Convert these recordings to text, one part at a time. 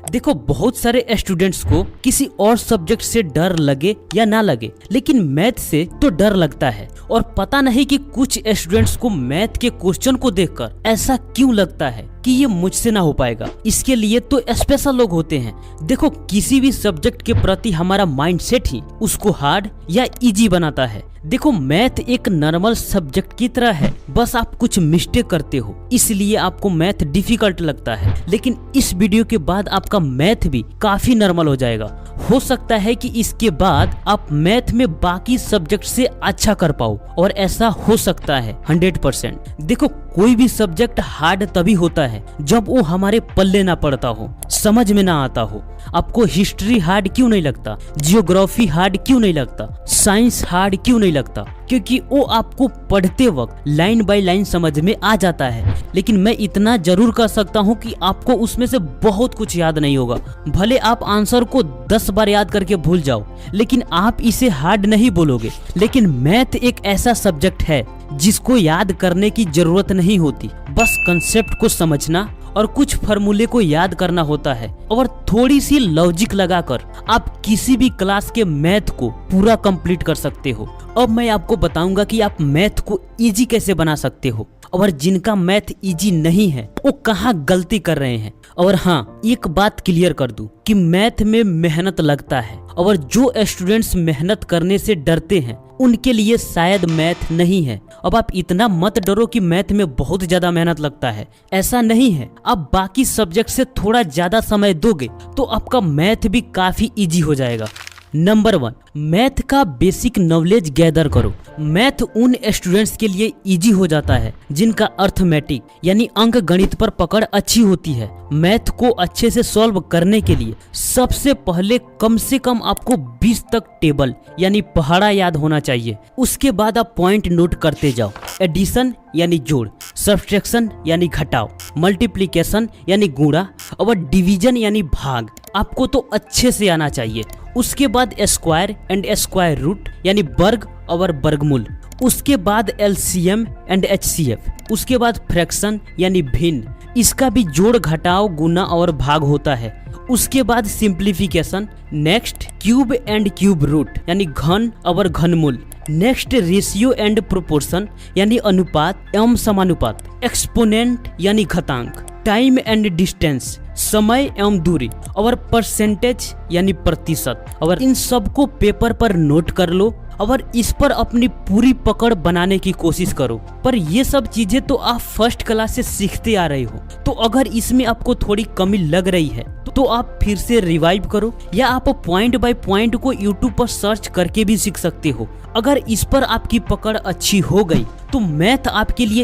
देखो बहुत सारे स्टूडेंट्स को किसी और सब्जेक्ट से डर लगे या ना लगे, लेकिन मैथ से तो डर लगता है। और पता नहीं कि कुछ स्टूडेंट्स को मैथ के क्वेश्चन को देखकर ऐसा क्यों लगता है कि ये मुझसे ना हो पाएगा। इसके लिए तो स्पेशल लोग होते हैं। देखो किसी भी सब्जेक्ट के प्रति हमारा माइंडसेट ही उसको हार्ड या इजी बनाता है। देखो मैथ एक नॉर्मल सब्जेक्ट की तरह है, बस आप कुछ मिस्टेक करते हो इसलिए आपको मैथ डिफिकल्ट लगता है। लेकिन इस वीडियो के बाद आपका मैथ भी काफी नॉर्मल हो जाएगा। हो सकता है कि इसके बाद आप मैथ में बाकी सब्जेक्ट से अच्छा कर पाओ, और ऐसा हो सकता है 100%। देखो कोई भी सब्जेक्ट हार्ड तभी होता है जब वो हमारे पल्ले ना पड़ता हो, समझ में ना आता हो। आपको हिस्ट्री हार्ड क्यों नहीं लगता, जियोग्राफी हार्ड क्यों नहीं लगता, साइंस हार्ड क्यों नहीं लगता? क्योंकि वो आपको पढ़ते वक्त लाइन बाय लाइन समझ में आ जाता है। लेकिन मैं इतना जरूर कर सकता हूँ कि आपको उसमें से बहुत कुछ याद नहीं होगा। भले आप आंसर को 10 बार याद करके भूल जाओ, लेकिन आप इसे हार्ड नहीं बोलोगे। लेकिन मैथ एक ऐसा सब्जेक्ट है जिसको याद करने की जरूरत नहीं होती, बस कंसेप्ट को समझना और कुछ फार्मूले को याद करना होता है, और थोड़ी सी लॉजिक लगाकर आप किसी भी क्लास के मैथ को पूरा कंप्लीट कर सकते हो। अब मैं आपको बताऊंगा कि आप मैथ को इजी कैसे बना सकते हो, और जिनका मैथ इजी नहीं है वो कहाँ गलती कर रहे हैं। और हाँ, एक बात क्लियर कर दूं कि मैथ में मेहनत लगता है, और जो स्टूडेंट्स मेहनत करने से डरते हैं उनके लिए शायद मैथ नहीं है। अब आप इतना मत डरो कि मैथ में बहुत ज्यादा मेहनत लगता है, ऐसा नहीं है। आप बाकी सब्जेक्ट से थोड़ा ज्यादा समय दोगे तो आपका मैथ भी काफी इजी हो जाएगा। नंबर 1, मैथ का बेसिक नॉलेज गैदर करो। मैथ उन स्टूडेंट्स के लिए इजी हो जाता है जिनका अर्थमेटिक यानी अंक गणित पर पकड़ अच्छी होती है। मैथ को अच्छे से सॉल्व करने के लिए सबसे पहले कम से कम आपको 20 तक टेबल यानी पहाड़ा याद होना चाहिए। उसके बाद आप पॉइंट नोट करते जाओ। एडिशन यानी जोड़, सब्ट्रैक्शन यानी घटाव, मल्टीप्लिकेशन यानी गुणा, और डिवीजन यानी भाग आपको तो अच्छे से आना चाहिए। उसके बाद स्क्वायर एंड स्क्वायर रूट यानी वर्ग और वर्गमूल। उसके बाद एलसीएम एंड एचसीएफ। उसके बाद फ्रैक्शन यानी भिन्न, इसका भी जोड़ घटाव गुना और भाग होता है। उसके बाद simplification. Next cube and cube root यानी घन और घनमूल। नेक्स्ट रेशियो एंड प्रोपोर्शन यानी अनुपात एवं समानुपात। एक्सपोनेंट यानी घातांक। टाइम एंड डिस्टेंस समय एवं दूरी, और परसेंटेज यानी प्रतिशत। और इन सबको पेपर पर नोट कर लो और इस पर अपनी पूरी पकड़ बनाने की कोशिश करो। पर ये सब चीजें तो आप फर्स्ट क्लास से सीखते आ रहे हो, तो अगर इसमें आपको थोड़ी कमी लग रही है तो आप फिर से रिवाइव करो, या आप पॉइंट बाय पॉइंट को यूट्यूब पर सर्च करके भी सीख सकते हो। अगर इस पर आपकी पकड़ अच्छी हो गई तो मैथ आपके लिए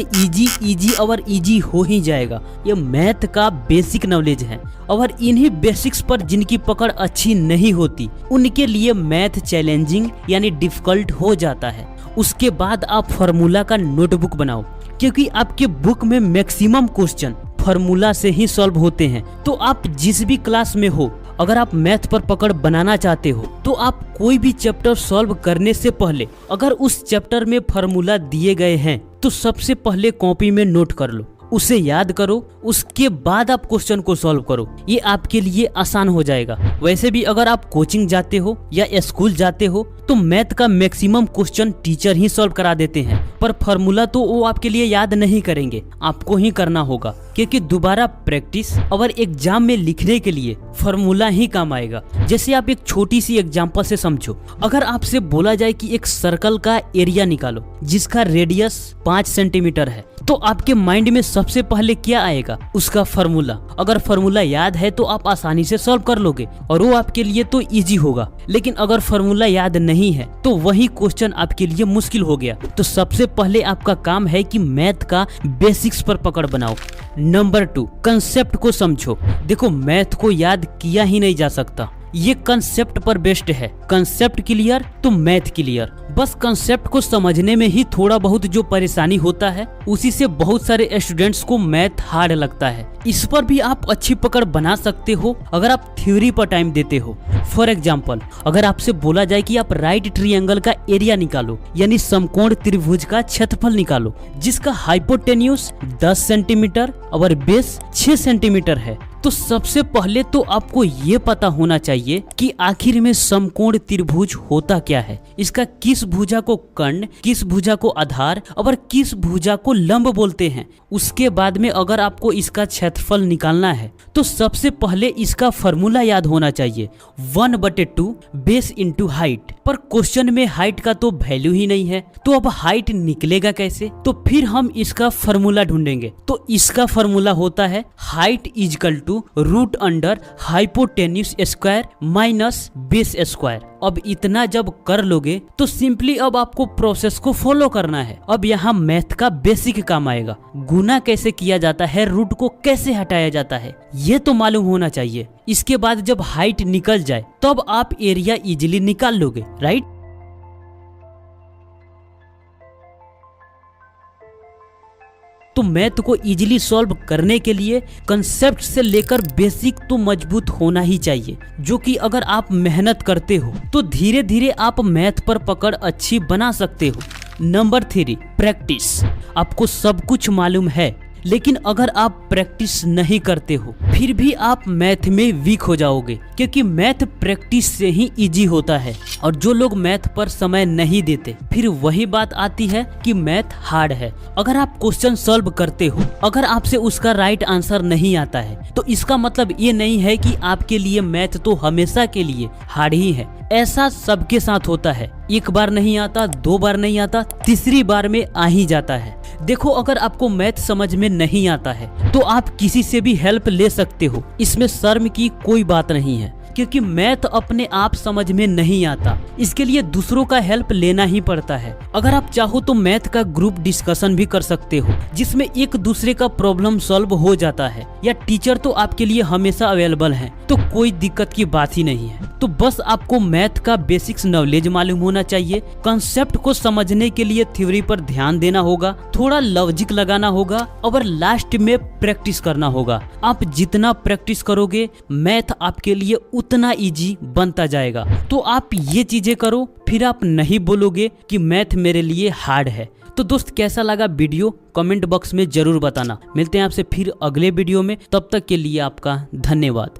इजी और इजी हो ही जाएगा। ये मैथ का बेसिक नॉलेज है, और इन्हीं बेसिक्स पर जिनकी पकड़ अच्छी नहीं होती उनके लिए मैथ चैलेंजिंग यानी डिफिकल्ट हो जाता है। उसके बाद आप फार्मूला का नोटबुक बनाओ, क्योंकि आपके बुक में मैक्सिमम क्वेश्चन फार्मूला से ही सॉल्व होते हैं। तो आप जिस भी क्लास में हो, अगर आप मैथ पर पकड़ बनाना चाहते हो तो आप कोई भी चैप्टर सॉल्व करने से पहले अगर उस चैप्टर में फार्मूला दिए गए हैं तो सबसे पहले कॉपी में नोट कर लो, उसे याद करो, उसके बाद आप क्वेश्चन को सॉल्व करो। ये आपके लिए आसान हो जाएगा। वैसे भी अगर आप कोचिंग जाते हो या स्कूल जाते हो तो मैथ का मैक्सिमम क्वेश्चन टीचर ही सॉल्व करा देते हैं, पर फार्मूला तो वो आपके लिए याद नहीं करेंगे, आपको ही करना होगा। क्योंकि दोबारा प्रैक्टिस और एग्जाम में लिखने के लिए फार्मूला ही काम आएगा। जैसे आप एक छोटी सी एग्जांपल से समझो। अगर आपसे बोला जाए कि एक सर्कल का एरिया निकालो जिसका रेडियस 5 सेंटीमीटर है, तो आपके माइंड में सबसे पहले क्या आएगा? उसका फार्मूला। अगर फार्मूला याद है तो आप आसानी से सॉल्व कर लोगे और वो आपके लिए तो इजी होगा। लेकिन अगर फार्मूला याद नहीं है तो वही क्वेश्चन आपके लिए मुश्किल हो गया। तो सबसे पहले आपका काम है कि मैथ का बेसिक्स पर पकड़ बनाओ। नंबर 2, कंसेप्ट को समझो। देखो मैथ को याद किया ही नहीं जा सकता, ये कंसेप्ट पर बेस्ड है। कंसेप्ट क्लियर तो मैथ क्लियर। बस कंसेप्ट को समझने में ही थोड़ा बहुत जो परेशानी होता है उसी से बहुत सारे स्टूडेंट्स को मैथ हार्ड लगता है। इस पर भी आप अच्छी पकड़ बना सकते हो अगर आप थ्योरी पर टाइम देते हो। फॉर एग्जाम्पल, अगर आपसे बोला जाए कि आप राइट ट्रायंगल का एरिया निकालो यानी समकोण त्रिभुज का क्षेत्रफल निकालो जिसका हाइपोटेन्यूज 10 सेंटीमीटर और बेस 6 सेंटीमीटर है, तो सबसे पहले तो आपको ये पता होना चाहिए कि आखिर में समकोण त्रिभुज होता क्या है, इसका किस भुजा को कर्ण, किस भुजा को आधार और किस भुजा को लंब बोलते हैं। उसके बाद में अगर आपको इसका क्षेत्रफल निकालना है तो सबसे पहले इसका फॉर्मूला याद होना चाहिए 1/2 बेस इंटू हाइट। पर क्वेश्चन में हाइट का तो वैल्यू ही नहीं है, तो अब हाइट निकलेगा कैसे? तो फिर हम इसका फॉर्मूला ढूंढेंगे। तो इसका फॉर्मूला होता है height equal to root under hypotenuse square minus base square. अब इतना जब कर लोगे तो सिंपली अब आपको प्रोसेस को फॉलो करना है। अब यहाँ मैथ का बेसिक काम आएगा, गुना कैसे किया जाता है, रूट को कैसे हटाया जाता है, ये तो मालूम होना चाहिए। इसके बाद जब हाइट निकल जाए तब आप एरिया इजीली निकाल लोगे, राइट। तो मैथ को इजीली सॉल्व करने के लिए कंसेप्ट से लेकर बेसिक तो मजबूत होना ही चाहिए, जो कि अगर आप मेहनत करते हो तो धीरे धीरे आप मैथ पर पकड़ अच्छी बना सकते हो। Number 3, practice. आपको सब कुछ मालूम है, लेकिन अगर आप प्रैक्टिस नहीं करते हो फिर भी आप मैथ में वीक हो जाओगे, क्योंकि मैथ प्रैक्टिस से ही इजी होता है। और जो लोग मैथ पर समय नहीं देते फिर वही बात आती है कि मैथ हार्ड है। अगर आप क्वेश्चन सॉल्व करते हो, अगर आपसे उसका राइट आंसर नहीं आता है तो इसका मतलब ये नहीं है कि आपके लिए मैथ तो हमेशा के लिए हार्ड ही है। ऐसा सबके साथ होता है, एक बार नहीं आता, 2 बार नहीं आता, तीसरी बार में आ ही जाता है। देखो, अगर आपको मैथ समझ में नहीं आता है तो आप किसी से भी हेल्प ले सकते हो, इसमें शर्म की कोई बात नहीं है, क्योंकि मैथ अपने आप समझ में नहीं आता, इसके लिए दूसरों का हेल्प लेना ही पड़ता है। अगर आप चाहो तो मैथ का ग्रुप डिस्कशन भी कर सकते हो, जिसमें एक दूसरे का प्रॉब्लम सॉल्व हो जाता है, या टीचर तो आपके लिए हमेशा अवेलेबल है, तो कोई दिक्कत की बात ही नहीं है। तो बस आपको मैथ का बेसिक्स नॉलेज मालूम होना चाहिए, कंसेप्ट को समझने के लिए थ्योरी पर ध्यान देना होगा, थोड़ा लॉजिक लगाना होगा और लास्ट में प्रैक्टिस करना होगा। आप जितना प्रैक्टिस करोगे मैथ आपके लिए उतना इजी बनता जाएगा। तो आप ये चीजें करो, फिर आप नहीं बोलोगे कि मैथ मेरे लिए हार्ड है। तो दोस्त, कैसा लगा वीडियो कमेंट बॉक्स में जरूर बताना। मिलते हैं आपसे फिर अगले वीडियो में, तब तक के लिए आपका धन्यवाद।